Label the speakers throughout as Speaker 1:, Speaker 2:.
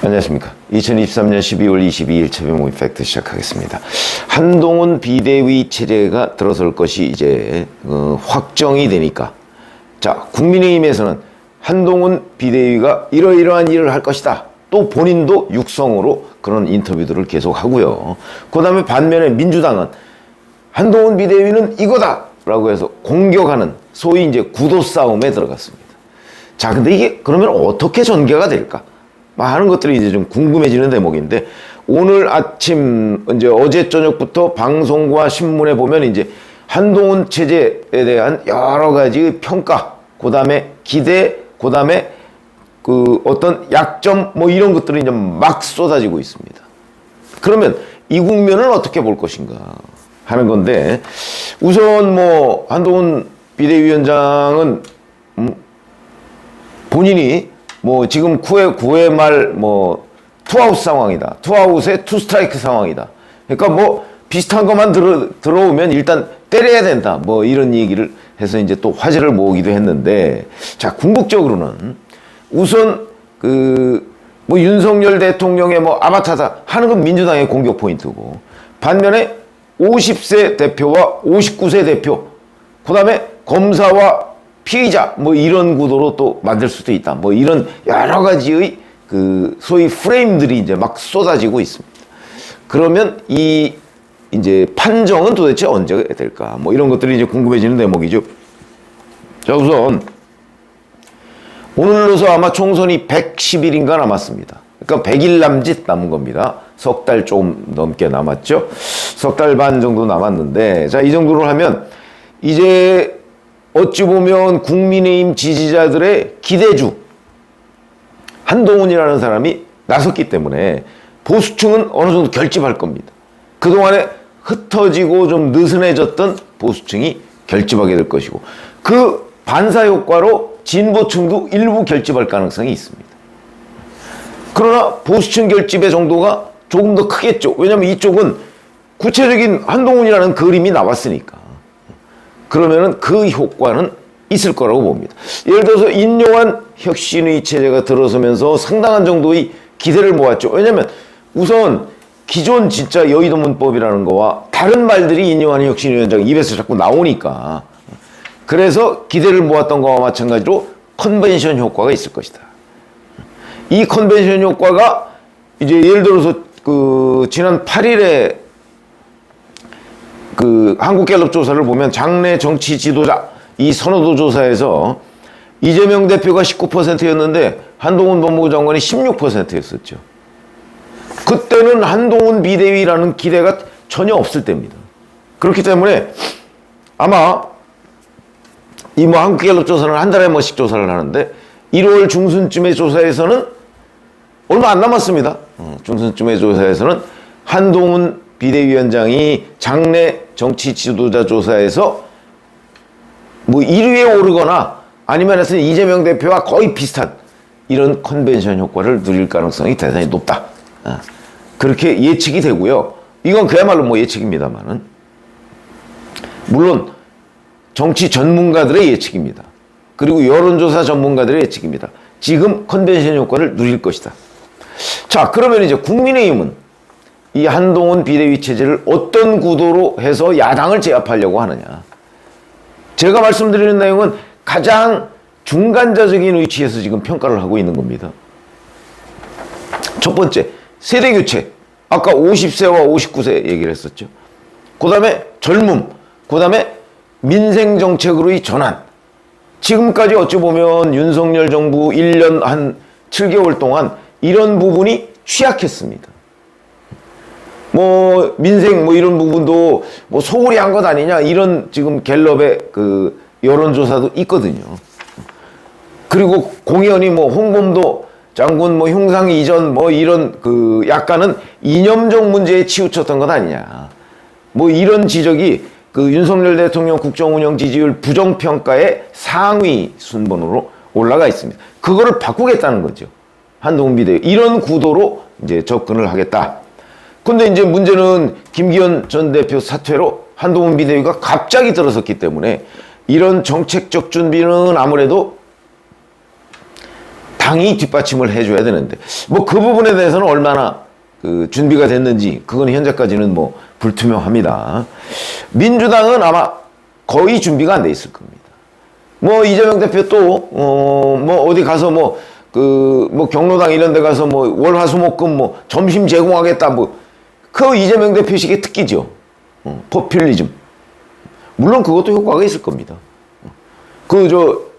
Speaker 1: 안녕하십니까. 2023년 12월 22일 최병 모임 팩트 시작하겠습니다. 한동훈 비대위 체제가 들어설 것이 이제 확정이 되니까, 자, 국민의힘에서는 한동훈 비대위가 이러이러한 일을 할 것이다, 또 본인도 육성으로 그런 인터뷰들을 계속 하고요. 그 다음에 반면에 민주당은 한동훈 비대위는 이거다 라고 해서 공격하는 소위 이제 구도 싸움에 들어갔습니다. 자, 근데 이게 그러면 어떻게 전개가 될까 하는 것들이 이제 좀 궁금해지는 대목인데, 오늘 아침 이제 어제 저녁부터 방송과 신문에 보면 이제 한동훈 체제에 대한 여러 가지 평가, 그 다음에 기대, 그 다음에 그 어떤 약점 뭐 이런 것들이 이제 막 쏟아지고 있습니다. 그러면 이 국면을 어떻게 볼 것인가 하는 건데, 우선 뭐 한동훈 비대위원장은 본인이 뭐 지금 9회 말 뭐 투아웃 상황이다, 투아웃에 투스트라이크 상황이다, 그러니까 뭐 비슷한 것만 들어오면 일단 때려야 된다, 뭐 이런 얘기를 해서 이제 또 화제를 모으기도 했는데, 자, 궁극적으로는 우선 그 뭐 윤석열 대통령의 뭐 아바타다 하는 건 민주당의 공격 포인트고, 반면에 50세 대표와 59세 대표, 그 다음에 검사와 피의자 뭐 이런 구도로 또 만들 수도 있다, 뭐 이런 여러 가지의 그 소위 프레임들이 이제 막 쏟아지고 있습니다. 그러면 이 이제 판정은 도대체 언제 될까, 뭐 이런 것들이 이제 궁금해지는 대목이죠. 자, 우선 오늘로서 아마 총선이 110일인가 남았습니다. 그러니까 100일 남짓 남은 겁니다. 석 달 조금 넘게 남았죠. 석 달 반 정도 남았는데, 자, 이 정도로 하면 이제 어찌 보면 국민의힘 지지자들의 기대주 한동훈이라는 사람이 나섰기 때문에 보수층은 어느 정도 결집할 겁니다. 그동안에 흩어지고 좀 느슨해졌던 보수층이 결집하게 될 것이고, 그 반사 효과로 진보층도 일부 결집할 가능성이 있습니다. 그러나 보수층 결집의 정도가 조금 더 크겠죠. 왜냐하면 이쪽은 구체적인 한동훈이라는 그림이 나왔으니까. 그러면은 그 효과는 있을 거라고 봅니다. 예를 들어서 인요한 혁신의 체제가 들어서면서 상당한 정도의 기대를 모았죠. 왜냐하면 우선 기존 진짜 여의도 문법이라는 거와 다른 말들이 인요한 혁신위원장 입에서 자꾸 나오니까, 그래서 기대를 모았던 거와 마찬가지로 컨벤션 효과가 있을 것이다. 이 컨벤션 효과가 이제 예를 들어서 그 지난 8일에 그 한국갤럽 조사를 보면 장내 정치 지도자 이 선호도 조사에서 이재명 대표가 19%였는데 한동훈 법무부 장관이 16%였었죠. 그때는 한동훈 비대위라는 기대가 전혀 없을 때입니다. 그렇기 때문에 아마 이 뭐 한국갤럽 조사는 한 달에 한 번씩 조사를 하는데 1월 중순쯤의 조사에서는 얼마 안 남았습니다. 중순쯤의 조사에서는 한동훈 비대위원장이 장내 정치 지도자 조사에서 뭐 1위에 오르거나 아니면 해서 이재명 대표와 거의 비슷한 이런 컨벤션 효과를 누릴 가능성이 대단히 높다, 그렇게 예측이 되고요. 이건 그야말로 뭐 예측입니다만은, 물론 정치 전문가들의 예측입니다. 그리고 여론조사 전문가들의 예측입니다. 지금 컨벤션 효과를 누릴 것이다. 자, 그러면 이제 국민의힘은 이 한동훈 비대위 체제를 어떤 구도로 해서 야당을 제압하려고 하느냐. 제가 말씀드리는 내용은 가장 중간자적인 위치에서 지금 평가를 하고 있는 겁니다. 첫 번째, 세대교체. 아까 50세와 59세 얘기를 했었죠. 그 다음에 젊음. 그 다음에 민생정책으로의 전환. 지금까지 어찌 보면 윤석열 정부 1년 한 7개월 동안 이런 부분이 취약했습니다. 뭐 민생 뭐 이런 부분도 뭐 소홀히 한 것 아니냐, 이런 지금 갤럽의 그 여론조사도 있거든요. 그리고 공연히 뭐 홍범도 장군 뭐 흉상 이전 뭐 이런 그 약간은 이념적 문제에 치우쳤던 것 아니냐, 뭐 이런 지적이 그 윤석열 대통령 국정운영 지지율 부정평가의 상위 순번으로 올라가 있습니다. 그거를 바꾸겠다는 거죠. 한동훈 비대위 이런 구도로 이제 접근을 하겠다. 근데 이제 문제는 김기현 전 대표 사퇴로 한동훈 비대위가 갑자기 들어섰기 때문에 이런 정책적 준비는 아무래도 당이 뒷받침을 해줘야 되는데 뭐 그 부분에 대해서는 얼마나 그 준비가 됐는지 그건 현재까지는 뭐 불투명합니다. 민주당은 아마 거의 준비가 안 돼 있을 겁니다. 뭐 이재명 대표 또 뭐 어디 가서 뭐 경로당 이런 데 가서 뭐 월화수목금 뭐 점심 제공하겠다 뭐 그 이재명 대표식의 특기죠. 포퓰리즘. 물론 그것도 효과가 있을 겁니다.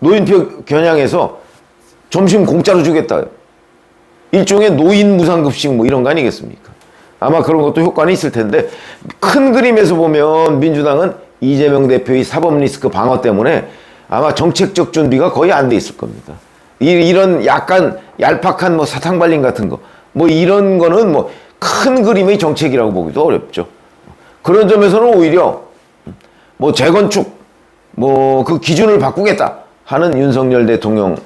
Speaker 1: 노인표 겨냥해서 점심 공짜로 주겠다. 일종의 노인 무상급식 뭐 이런 거 아니겠습니까? 아마 그런 것도 효과는 있을 텐데 큰 그림에서 보면 민주당은 이재명 대표의 사법 리스크 방어 때문에 아마 정책적 준비가 거의 안 돼 있을 겁니다. 이런 약간 얄팍한 뭐 사탕 발림 같은 거, 뭐 이런 거는 뭐 큰 그림의 정책이라고 보기도 어렵죠. 그런 점에서는 오히려 뭐 재건축, 뭐 그 기준을 바꾸겠다 하는 윤석열 대통령의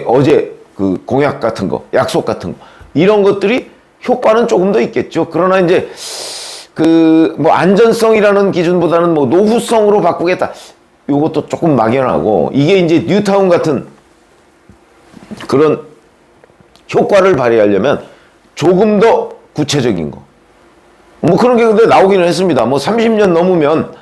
Speaker 1: 어제 그 공약 같은 거, 약속 같은 거, 이런 것들이 효과는 조금 더 있겠죠. 그러나 이제 뭐 안전성이라는 기준보다는 뭐 노후성으로 바꾸겠다. 요것도 조금 막연하고 이게 이제 뉴타운 같은 그런 효과를 발휘하려면 조금 더 구체적인 거. 뭐 그런 게 근데 나오기는 했습니다. 뭐 30년 넘으면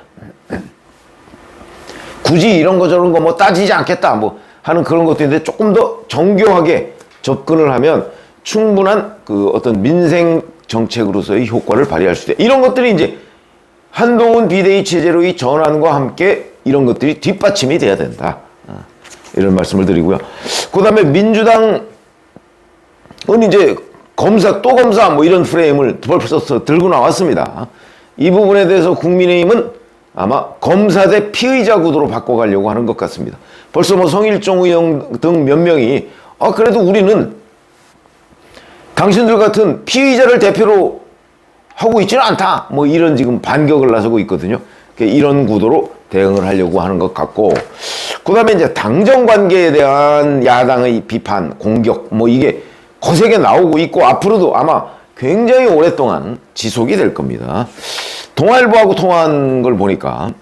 Speaker 1: 굳이 이런 거 저런 거 뭐 따지지 않겠다 뭐 하는 그런 것도 있는데 조금 더 정교하게 접근을 하면 충분한 그 어떤 민생 정책으로서의 효과를 발휘할 수 있다. 이런 것들이 이제 한동훈 비대위 체제로의 전환과 함께 이런 것들이 뒷받침이 돼야 된다. 이런 말씀을 드리고요. 그 다음에 민주당은 이제 또 검사 뭐 이런 프레임을 벌써 들고 나왔습니다. 이 부분에 대해서 국민의힘은 아마 검사 대 피의자 구도로 바꿔가려고 하는 것 같습니다. 벌써 뭐 성일종 의원 등 몇 명이 그래도 우리는 당신들 같은 피의자를 대표로 하고 있지는 않다. 뭐 이런 지금 반격을 나서고 있거든요. 이런 구도로 대응을 하려고 하는 것 같고, 그 다음에 이제 당정 관계에 대한 야당의 비판, 공격, 뭐 이게 거세게 나오고 있고 앞으로도 아마 굉장히 오랫동안 지속이 될 겁니다. 동아일보하고 통화한 걸 보니까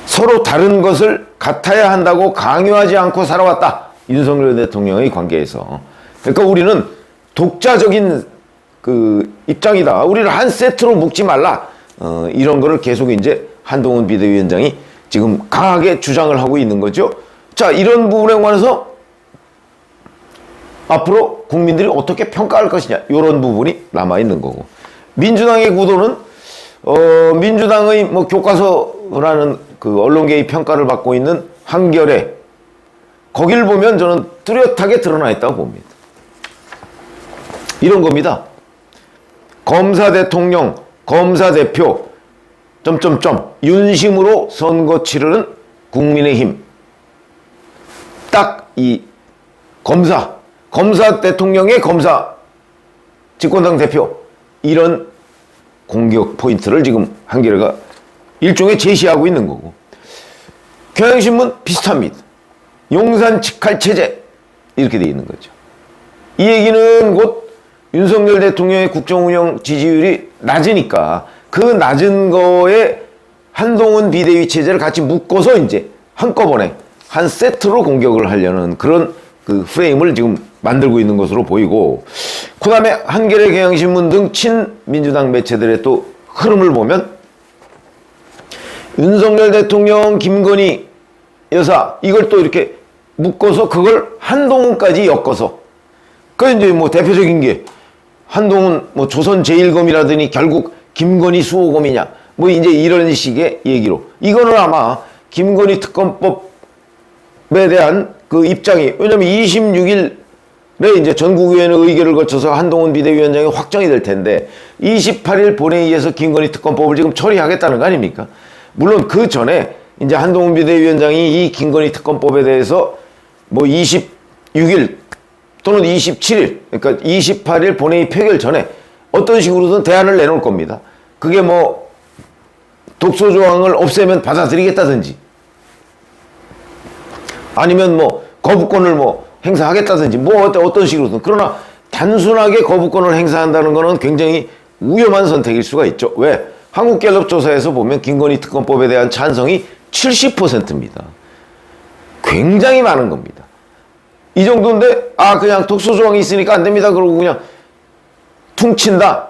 Speaker 1: 서로 다른 것을 같아야 한다고 강요하지 않고 살아왔다. 윤석열 대통령의 관계에서. 그러니까 우리는 독자적인 그 입장이다. 우리를 한 세트로 묶지 말라. 이런 거를 계속 이제 한동훈 비대위원장이 지금 강하게 주장을 하고 있는 거죠. 자, 이런 부분에 관해서 앞으로 국민들이 어떻게 평가할 것이냐. 이런 부분이 남아있는 거고. 민주당의 구도는, 민주당의 뭐 교과서라는 그 언론계의 평가를 받고 있는 한겨레. 거기를 보면 저는 뚜렷하게 드러나 있다고 봅니다. 이런 겁니다. 검사 대통령, 검사 대표, 윤심으로 선거 치르는 국민의힘. 딱 이 검사 대통령의 검사, 집권당 대표. 이런 공격 포인트를 지금 한겨레가 일종의 제시하고 있는 거고. 경향신문 비슷합니다. 용산 직할체제. 이렇게 돼 있는 거죠. 이 얘기는 곧 윤석열 대통령의 국정운영 지지율이 낮으니까 그 낮은 거에 한동훈 비대위 체제를 같이 묶어서 이제 한꺼번에 한 세트로 공격을 하려는 그런 그 프레임을 지금 만들고 있는 것으로 보이고, 그 다음에 한겨레 경향신문 등 친민주당 매체들의 또 흐름을 보면 윤석열 대통령, 김건희 여사 이걸 또 이렇게 묶어서 그걸 한동훈까지 엮어서, 그 이제 뭐 대표적인 게 한동훈 뭐 조선 제1검이라더니 결국 김건희 수호검이냐 뭐 이제 이런 식의 얘기로, 이거는 아마 김건희 특검법에 대한 그 입장이, 왜냐면 26일에 이제 전국위원회 의결을 거쳐서 한동훈 비대위원장이 확정이 될 텐데 28일 본회의에서 김건희 특검법을 지금 처리하겠다는 거 아닙니까? 물론 그 전에 이제 한동훈 비대위원장이 이 김건희 특검법에 대해서 뭐 26일 또는 27일, 그러니까 28일 본회의 표결 전에 어떤 식으로든 대안을 내놓을 겁니다. 그게 뭐 독소 조항을 없애면 받아들이겠다든지 아니면 뭐 거부권을 뭐 행사하겠다든지 뭐 어떤 식으로든. 그러나 단순하게 거부권을 행사한다는 것은 굉장히 위험한 선택일 수가 있죠. 왜? 한국갤럽 조사에서 보면 김건희 특검법에 대한 찬성이 70%입니다. 굉장히 많은 겁니다. 이 정도인데 그냥 독소조항이 있으니까 안 됩니다. 그러고 그냥 퉁친다.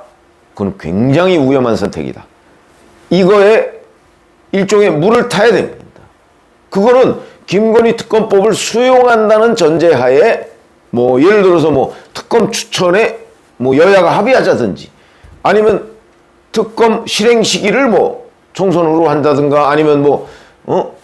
Speaker 1: 그건 굉장히 위험한 선택이다. 이거에 일종의 물을 타야 됩니다. 그거는 김건희 특검법을 수용한다는 전제하에 뭐 예를 들어서 뭐 특검 추천에 뭐 여야가 합의하자든지 아니면 특검 실행 시기를 뭐 총선으로 한다든가 아니면 뭐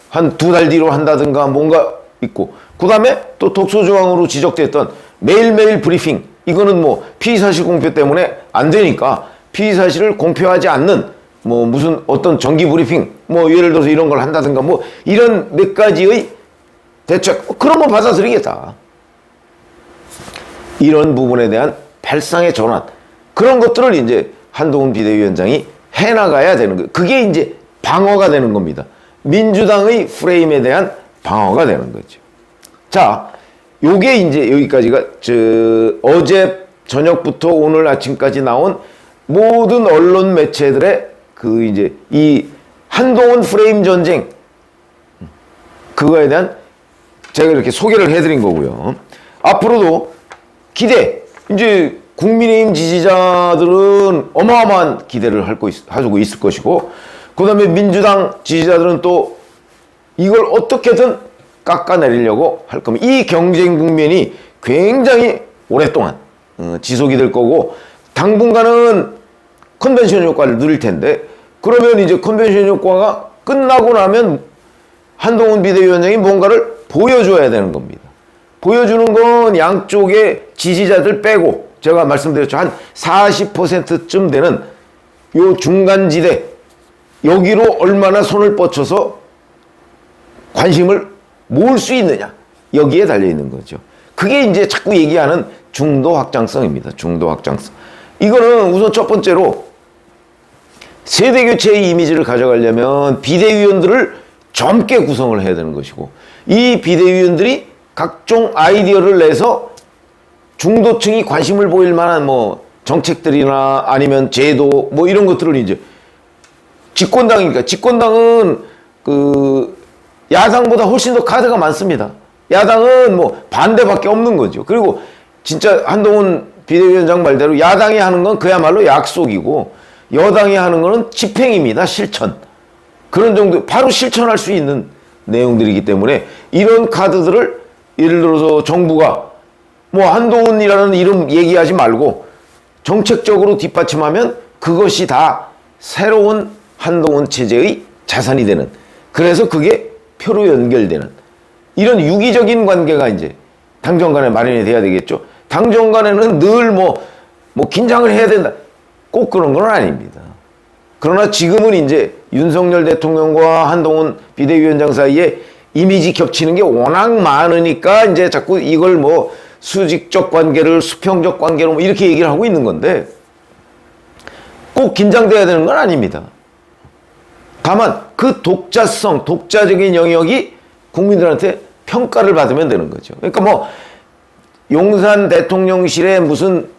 Speaker 1: 한 2달 뒤로 한다든가 뭔가 있고 그 다음에 또 독소조항으로 지적됐던 매일매일 브리핑 이거는 뭐 피의사실 공표 때문에 안 되니까 피의사실을 공표하지 않는 뭐 무슨 어떤 정기 브리핑 뭐 예를 들어서 이런 걸 한다든가 뭐 이런 몇 가지의 대책 그런 거 받아들이겠다. 이런 부분에 대한 발상의 전환 그런 것들을 이제 한동훈 비대위원장이 해나가야 되는 거예요. 그게 이제 방어가 되는 겁니다. 민주당의 프레임에 대한 방어가 되는 거죠. 자, 요게 이제 여기까지가 어제 저녁부터 오늘 아침까지 나온 모든 언론 매체들의 그 이제 이 한동훈 프레임 전쟁 그거에 대한 제가 이렇게 소개를 해드린 거고요. 앞으로도 기대 이제 국민의힘 지지자들은 어마어마한 기대를 하고 있을 것이고 그 다음에 민주당 지지자들은 또 이걸 어떻게든 깎아내리려고 할 겁니다. 이 경쟁 국면이 굉장히 오랫동안 지속이 될 거고 당분간은 컨벤션 효과를 누릴 텐데 그러면 이제 컨벤션 효과가 끝나고 나면 한동훈 비대위원장이 뭔가를 보여줘야 되는 겁니다. 보여주는 건 양쪽의 지지자들 빼고 제가 말씀드렸죠. 한 40%쯤 되는 요 중간지대 여기로 얼마나 손을 뻗쳐서 관심을 모을 수 있느냐 여기에 달려있는 거죠. 그게 이제 자꾸 얘기하는 중도 확장성입니다. 중도 확장성. 이거는 우선 첫 번째로 세대교체의 이미지를 가져가려면 비대위원들을 젊게 구성을 해야 되는 것이고 이 비대위원들이 각종 아이디어를 내서 중도층이 관심을 보일 만한 뭐 정책들이나 아니면 제도 뭐 이런 것들을 이제 집권당이니까 집권당은 그 야당보다 훨씬 더 카드가 많습니다. 야당은 뭐 반대밖에 없는 거죠. 그리고 진짜 한동훈 비대위원장 말대로 야당이 하는 건 그야말로 약속이고 여당이 하는 거는 집행입니다. 실천. 그런 정도 바로 실천할 수 있는 내용들이기 때문에 이런 카드들을 예를 들어서 정부가 뭐 한동훈이라는 이름 얘기하지 말고 정책적으로 뒷받침하면 그것이 다 새로운 한동훈 체제의 자산이 되는 그래서 그게 표로 연결되는 이런 유기적인 관계가 이제 당정 간에 마련이 돼야 되겠죠. 당정 간에는 늘 뭐 긴장을 해야 된다. 꼭 그런 건 아닙니다. 그러나 지금은 이제 윤석열 대통령과 한동훈 비대위원장 사이에 이미지 겹치는 게 워낙 많으니까 이제 자꾸 이걸 뭐 수직적 관계를 수평적 관계로 뭐 이렇게 얘기를 하고 있는 건데 꼭 긴장돼야 되는 건 아닙니다. 다만 그 독자성, 독자적인 영역이 국민들한테 평가를 받으면 되는 거죠. 그러니까 뭐 용산 대통령실의 무슨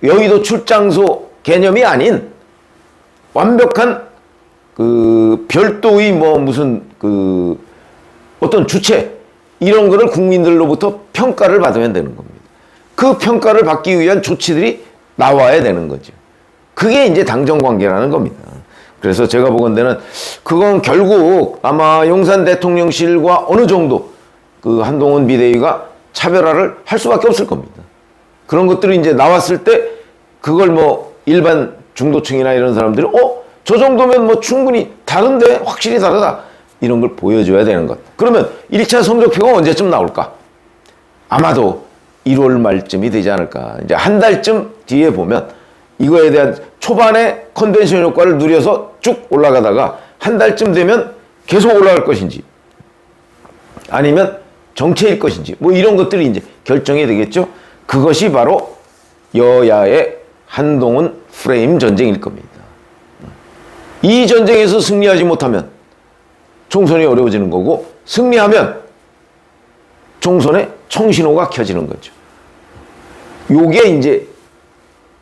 Speaker 1: 여의도 출장소 개념이 아닌 완벽한 그 별도의 뭐 무슨 그 어떤 주체 이런 거를 국민들로부터 평가를 받으면 되는 겁니다. 그 평가를 받기 위한 조치들이 나와야 되는 거죠. 그게 이제 당정관계라는 겁니다. 그래서 제가 보건대는 그건 결국 아마 용산 대통령실과 어느 정도 그 한동훈 비대위가 차별화를 할 수밖에 없을 겁니다. 그런 것들이 이제 나왔을 때 그걸 뭐 일반 중도층이나 이런 사람들이 저 정도면 뭐 충분히 다른데 확실히 다르다 이런 걸 보여줘야 되는 것. 그러면 1차 성적표가 언제쯤 나올까? 아마도 1월 말쯤이 되지 않을까. 이제 한 달쯤 뒤에 보면 이거에 대한 초반에 컨벤션 효과를 누려서 쭉 올라가다가 한 달쯤 되면 계속 올라갈 것인지 아니면 정체일 것인지 뭐 이런 것들이 이제 결정이 되겠죠. 그것이 바로 여야의 한동훈 프레임 전쟁일 겁니다. 이 전쟁에서 승리하지 못하면 총선이 어려워지는 거고 승리하면 총선에 청신호가 켜지는 거죠. 요게 이제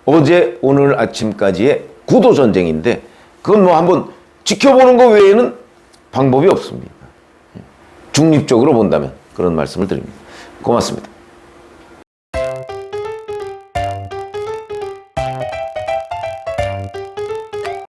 Speaker 1: 어제 오늘 아침까지의 구도 전쟁인데 그건 뭐 한번 지켜보는 것 외에는 방법이 없습니다. 중립적으로 본다면 그런 말씀을 드립니다. 고맙습니다.